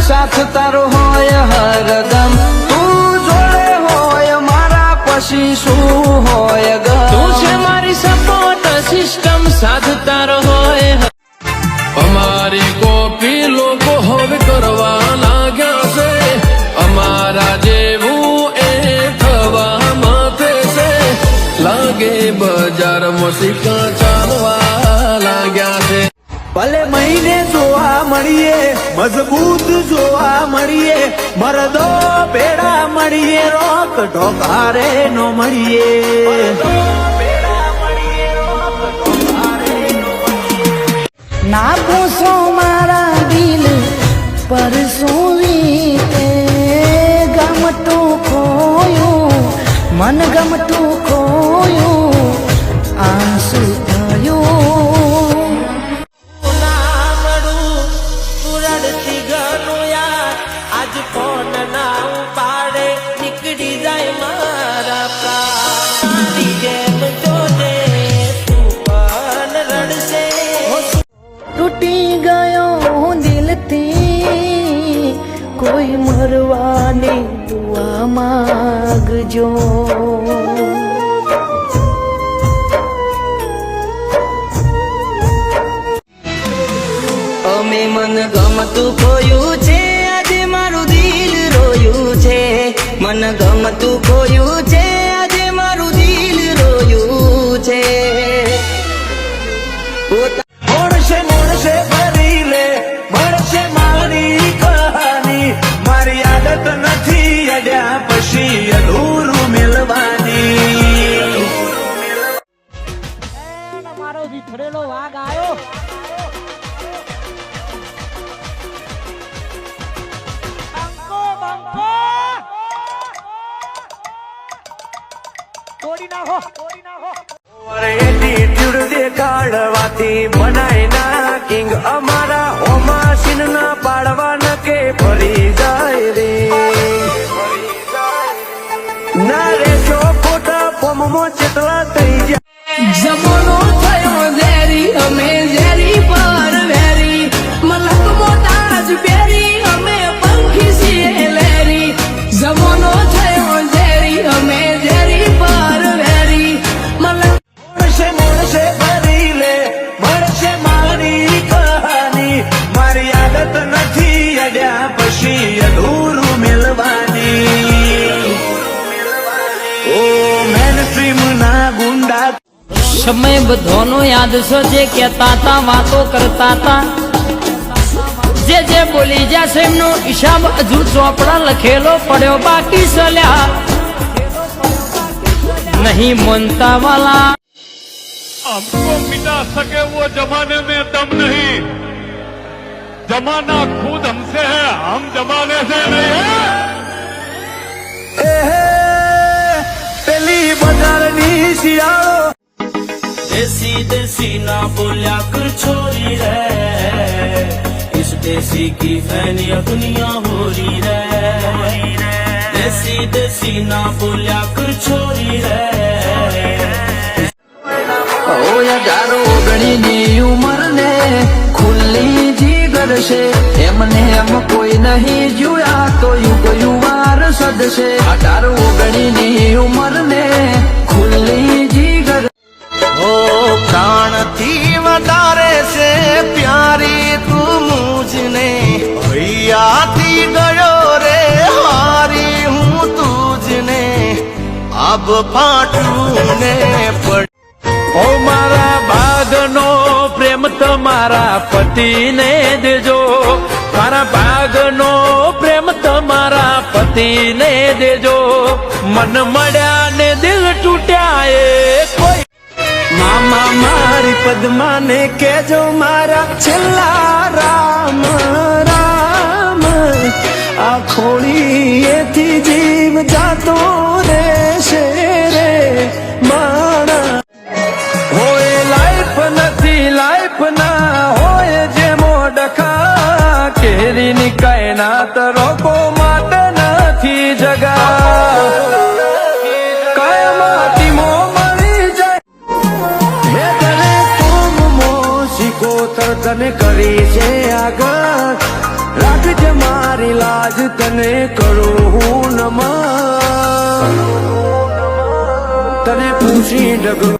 સાથ તારો હોય હરદમ, તું જોડે હોય મારા પછી શું હોય ગ, તું છે મારી સપોર્ટ સિસ્ટમ, સાથ તારો હોય. અમારી કોપી લોકો હવે કરવા લાગ્યા છે, અમારા જેવું એ થવા માથે છે. લાગે બજારમાં સિક્કા ચાલવા લાગ્યા છે. ભલે મહિને જોવા મળીએ, મજબૂત જોવા મળીએ, મરદો ભેડા મળીએ, રોક ઢોકારે નો મળીએ. ના પૂછો મારા દિલ પર શું વીતે, ગમતું ખોયું મન ગમતું ખોયું, આંસુ થયું. ના મળું તું રડતી ઘણું યાર, આજ ફોન ના ઉપાડે, નીકળી જાય મારા પ્રાણ. જેમ જોજે તું પણ રડશે. તૂટી ગયો હું દિલથી, કોઈ મરવાની દુઆ માગજો. અમે મન ગમતું ખોયું છે, આજે મારું દિલ રોયું છે. મન ગમતું ખોયું છે, આજે મારું દિલ રોયું છે. મોડશે મોડશે ભરી લે, મળશે મારી કહાની, મારી આદત નથી અડ્યા પછી અધૂરું મિલવાની. મારો વિફરેલો વાઘ આવ્યો. તોડી નાખો, તોડી નાખો. એટીટ્યુડ દેખાડવાથી બનાય ના કિંગ, અમારા ઓમાસીન ના પાડવા ન કે ફરી જાય રે. ના રે જો ખોટા ફોર્મમાં ચેતલા થઈ જાય. જમાનો થયો ઝેરી, અમે ઝેરી પર વેરી, મલક મોટા જ બેરી, અમે પંખી છીએ લેરી. જમાનો થયો ઝેરી, અમે ઝેરી પર વેરી, મલક મળશે મળશે ભરી લે, મળશે મારી કહાની, મારી આદત નથી અડ્યા પછી અધૂરું મિલવાની. ઓ મેનસ્ટ્રીમ ના ગુંડા. સમય બધોનો યાદ છે, જે કહેતા તા વાતો કરતા તા, જે બોલી જશે એમનો હિસાબ હજુ ચોપડા લખેલો પડ્યો બાકી સલ્યા નહીં મનતા વાલા. हमको मिटा सके वो जमाने में दम नहीं, जमाना खुद हमसे है, हम जमाने से नहीं है. પેલી બજારની શિયાળો. देसी देसी ना बोलिया कर छोरी रे, इस देसी की फैनिया दुनिया हो रही रे. देसी देसी ना बोलिया कर छोरी रे. હજારો ઓગણીની ઉંમર ને ખુલ્લી જીગર છે, એમને એમ કોઈ નહીં જોયા તો યુગ વાર સદશે. 18 ઓગણીની ઉંમર ને ખુલ્લી જીગર. ઓ પ્રાણથી વધારે છે પ્યારી તું મુझने, ભૈયાથી ગયો રે હારી હું તુજને, અબ પાટું ને પડ. ઓ મારા ભાગનો પ્રેમ તમારા પતિને દેજો, મારા ભાગનો પ્રેમ તમારા પતિને દેજો. મન મળ્યા ને દિલ તૂટ્યા એ કોઈ. મામા મારી પદ્માને કેજો મારા છેલ્લા રામ રામ, આ ખોળીએથી જીવ જાતો રહેશે રે માણા. હોય લાઈફ નથી લાઈફ ના હોય જેમો ડખા, કેરીની કાયનાત રોકો માટે નથી જગા. કાયમાતી મો મળી જાય હે તને તું મોસી કોતર તને કરી છે આગળ, રાખજે મારી તને કરું હું નમન તને પૂછી ડગ